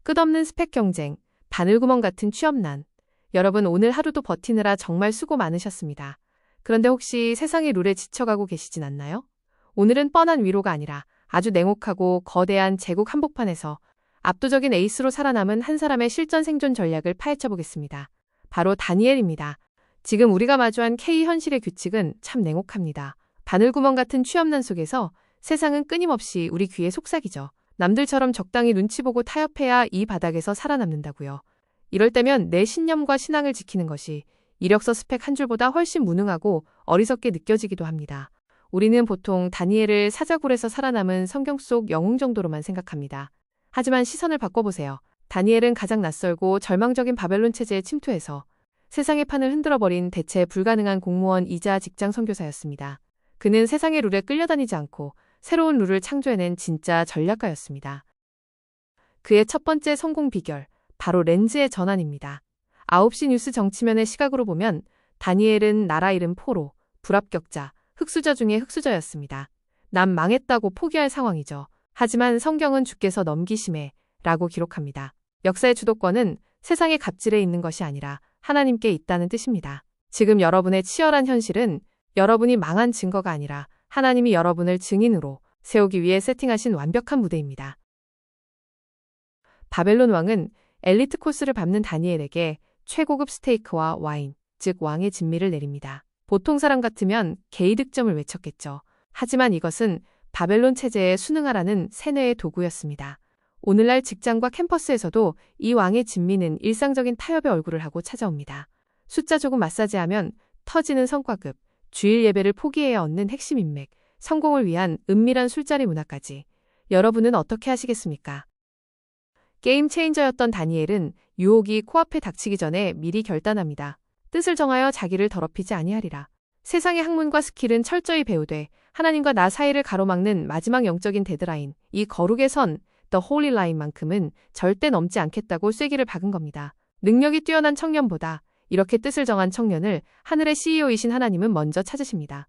끝없는 스펙 경쟁, 바늘구멍 같은 취업난. 여러분 오늘 하루도 버티느라 정말 수고 많으셨습니다. 그런데 혹시 세상의 룰에 지쳐가고 계시진 않나요? 오늘은 뻔한 위로가 아니라 아주 냉혹하고 거대한 제국 한복판에서 압도적인 에이스로 살아남은 한 사람의 실전 생존 전략을 파헤쳐 보겠습니다. 바로 다니엘입니다. 지금 우리가 마주한 K 현실의 규칙은 참 냉혹합니다. 바늘구멍 같은 취업난 속에서 세상은 끊임없이 우리 귀에 속삭이죠. 남들처럼 적당히 눈치 보고 타협해야 이 바닥에서 살아남는다고요. 이럴 때면 내 신념과 신앙을 지키는 것이 이력서 스펙 한 줄보다 훨씬 무능하고 어리석게 느껴지기도 합니다. 우리는 보통 다니엘을 사자굴에서 살아남은 성경 속 영웅 정도로만 생각합니다. 하지만 시선을 바꿔보세요. 다니엘은 가장 낯설고 절망적인 바벨론 체제에 침투해서 세상의 판을 흔들어버린 대체 불가능한 공무원이자 직장 선교사였습니다. 그는 세상의 룰에 끌려다니지 않고 새로운 룰을 창조해낸 진짜 전략가였습니다. 그의 첫 번째 성공 비결, 바로 렌즈의 전환입니다. 9시 뉴스 정치면의 시각으로 보면 다니엘은 나라 잃은 포로, 불합격자, 흑수저 중에 흑수저였습니다. 남 망했다고 포기할 상황이죠. 하지만 성경은 주께서 넘기심에 라고 기록합니다. 역사의 주도권은 세상의 갑질에 있는 것이 아니라 하나님께 있다는 뜻입니다. 지금 여러분의 치열한 현실은 여러분이 망한 증거가 아니라 하나님이 여러분을 증인으로 세우기 위해 세팅하신 완벽한 무대입니다. 바벨론 왕은 엘리트 코스를 밟는 다니엘에게 최고급 스테이크와 와인, 즉 왕의 진미를 내립니다. 보통 사람 같으면 개이득점을 외쳤겠죠. 하지만 이것은 바벨론 체제에 순응하라는 세뇌의 도구였습니다. 오늘날 직장과 캠퍼스에서도 이 왕의 진미는 일상적인 타협의 얼굴을 하고 찾아옵니다. 숫자 조금 마사지하면 터지는 성과급, 주일 예배를 포기해야 얻는 핵심 인맥, 성공을 위한 은밀한 술자리 문화까지. 여러분은 어떻게 하시겠습니까? 게임 체인저였던 다니엘은 유혹이 코앞에 닥치기 전에 미리 결단합니다. 뜻을 정하여 자기를 더럽히지 아니하리라. 세상의 학문과 스킬은 철저히 배우되 하나님과 나 사이를 가로막는 마지막 영적인 데드라인, 이 거룩의 선, The Holy Line만큼은 절대 넘지 않겠다고 쐐기를 박은 겁니다. 능력이 뛰어난 청년보다 이렇게 뜻을 정한 청년을 하늘의 CEO이신 하나님은 먼저 찾으십니다.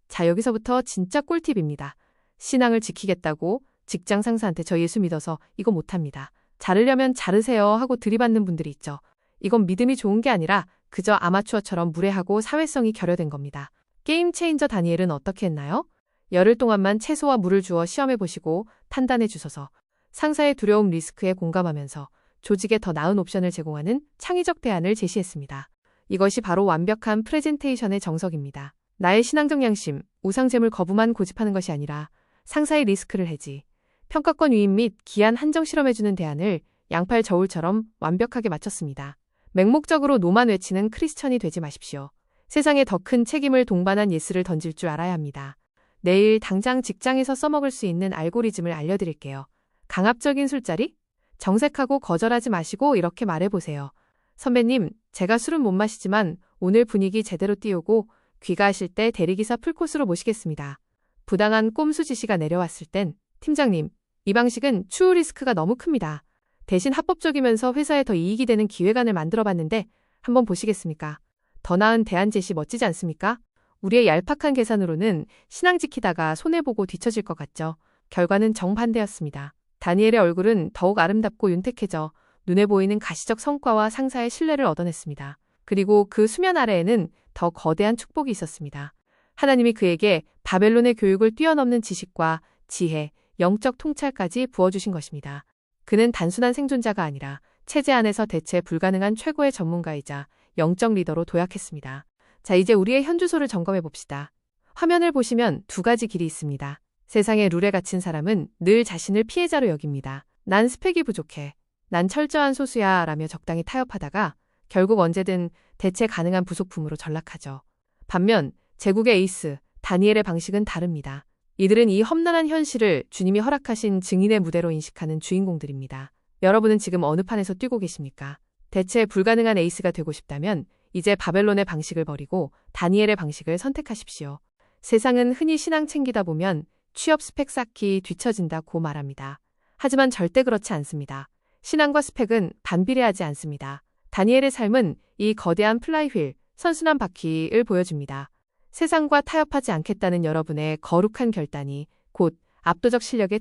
자, 여기서부터 진짜 꿀팁입니다. 신앙을 지키겠다고 직장 상사한테 저 예수 믿어서 이거 못합니다. 자르려면 자르세요 하고 들이받는 분들이 있죠. 이건 믿음이 좋은 게 아니라 그저 아마추어처럼 무례하고 사회성이 결여된 겁니다. 게임 체인저 다니엘은 어떻게 했나요? 열흘 동안만 채소와 물을 주어 시험해보시고 판단해 주소서. 상사의 두려움 리스크에 공감하면서 조직에 더 나은 옵션을 제공하는 창의적 대안을 제시했습니다. 이것이 바로 완벽한 프레젠테이션의 정석입니다. 나의 신앙적 양심, 우상재물 거부만 고집하는 것이 아니라 상사의 리스크를 해지, 평가권 위임 및 기한 한정 실험해주는 대안을 양팔 저울처럼 완벽하게 마쳤습니다. 맹목적으로 노만 외치는 크리스천이 되지 마십시오. 세상에 더 큰 책임을 동반한 예스를 던질 줄 알아야 합니다. 내일 당장 직장에서 써먹을 수 있는 알고리즘을 알려드릴게요. 강압적인 술자리? 정색하고 거절하지 마시고 이렇게 말해보세요. 선배님, 제가 술은 못 마시지만 오늘 분위기 제대로 띄우고 귀가하실 때 대리기사 풀코스로 모시겠습니다. 부당한 꼼수 지시가 내려왔을 땐 팀장님, 이 방식은 추후 리스크가 너무 큽니다. 대신 합법적이면서 회사에 더 이익이 되는 기획안을 만들어봤는데 한번 보시겠습니까? 더 나은 대안 제시 멋지지 않습니까? 우리의 얄팍한 계산으로는 신앙 지키다가 손해보고 뒤처질 것 같죠. 결과는 정반대였습니다. 다니엘의 얼굴은 더욱 아름답고 윤택해져 눈에 보이는 가시적 성과와 상사의 신뢰를 얻어냈습니다. 그리고 그 수면 아래에는 더 거대한 축복이 있었습니다. 하나님이 그에게 바벨론의 교육을 뛰어넘는 지식과 지혜, 영적 통찰까지 부어주신 것입니다. 그는 단순한 생존자가 아니라 체제 안에서 대체 불가능한 최고의 전문가이자 영적 리더로 도약했습니다. 자, 이제 우리의 현주소를 점검해 봅시다. 화면을 보시면 두 가지 길이 있습니다. 세상의 룰에 갇힌 사람은 늘 자신을 피해자로 여깁니다. 난 스펙이 부족해. 난 철저한 소수야 라며 적당히 타협하다가 결국 언제든 대체 가능한 부속품으로 전락하죠. 반면 제국의 에이스, 다니엘의 방식은 다릅니다. 이들은 이 험난한 현실을 주님이 허락하신 증인의 무대로 인식하는 주인공들입니다. 여러분은 지금 어느 판에서 뛰고 계십니까? 대체 불가능한 에이스가 되고 싶다면 이제 바벨론의 방식을 버리고 다니엘의 방식을 선택하십시오. 세상은 흔히 신앙 챙기다 보면 취업 스펙 쌓기 뒤처진다고 말합니다. 하지만 절대 그렇지 않습니다. 신앙과 스펙은 반비례하지 않습니다. 다니엘의 삶은 이 거대한 플라이휠, 선순환 바퀴를 보여줍니다. 세상과 타협하지 않겠다는 여러분의 거룩한 결단이 곧 압도적 실력의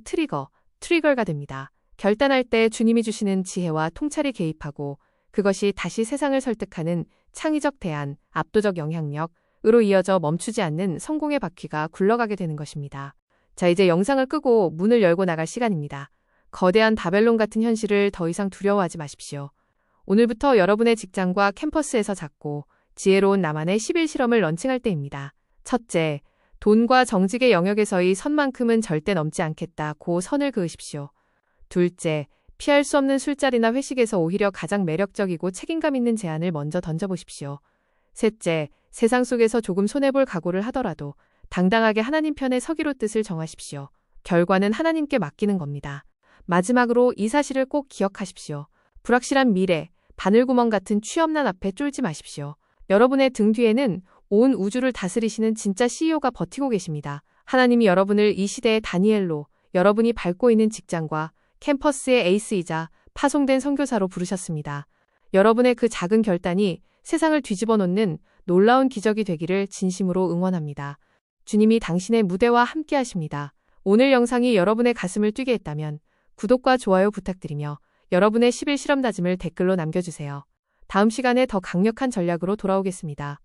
트리거가 됩니다. 결단할 때 주님이 주시는 지혜와 통찰이 개입하고 그것이 다시 세상을 설득하는 창의적 대안, 압도적 영향력으로 이어져 멈추지 않는 성공의 바퀴가 굴러가게 되는 것입니다. 자, 이제 영상을 끄고 문을 열고 나갈 시간입니다. 거대한 바벨론 같은 현실을 더 이상 두려워하지 마십시오. 오늘부터 여러분의 직장과 캠퍼스에서 작고 지혜로운 나만의 10일 실험을 런칭할 때입니다. 첫째, 돈과 정직의 영역에서의 선만큼은 절대 넘지 않겠다고 선을 그으십시오. 둘째, 피할 수 없는 술자리나 회식에서 오히려 가장 매력적이고 책임감 있는 제안을 먼저 던져보십시오. 셋째, 세상 속에서 조금 손해볼 각오를 하더라도 당당하게 하나님 편에 서기로 뜻을 정하십시오. 결과는 하나님께 맡기는 겁니다. 마지막으로 이 사실을 꼭 기억하십시오. 불확실한 미래, 바늘구멍 같은 취업난 앞에 쫄지 마십시오. 여러분의 등 뒤에는 온 우주를 다스리시는 진짜 CEO가 버티고 계십니다. 하나님이 여러분을 이 시대의 다니엘로, 여러분이 밟고 있는 직장과 캠퍼스의 에이스이자 파송된 선교사로 부르셨습니다. 여러분의 그 작은 결단이 세상을 뒤집어 놓는 놀라운 기적이 되기를 진심으로 응원합니다. 주님이 당신의 무대와 함께 하십니다. 오늘 영상이 여러분의 가슴을 뛰게 했다면 구독과 좋아요 부탁드리며 여러분의 10일 실험 다짐을 댓글로 남겨주세요. 다음 시간에 더 강력한 전략으로 돌아오겠습니다.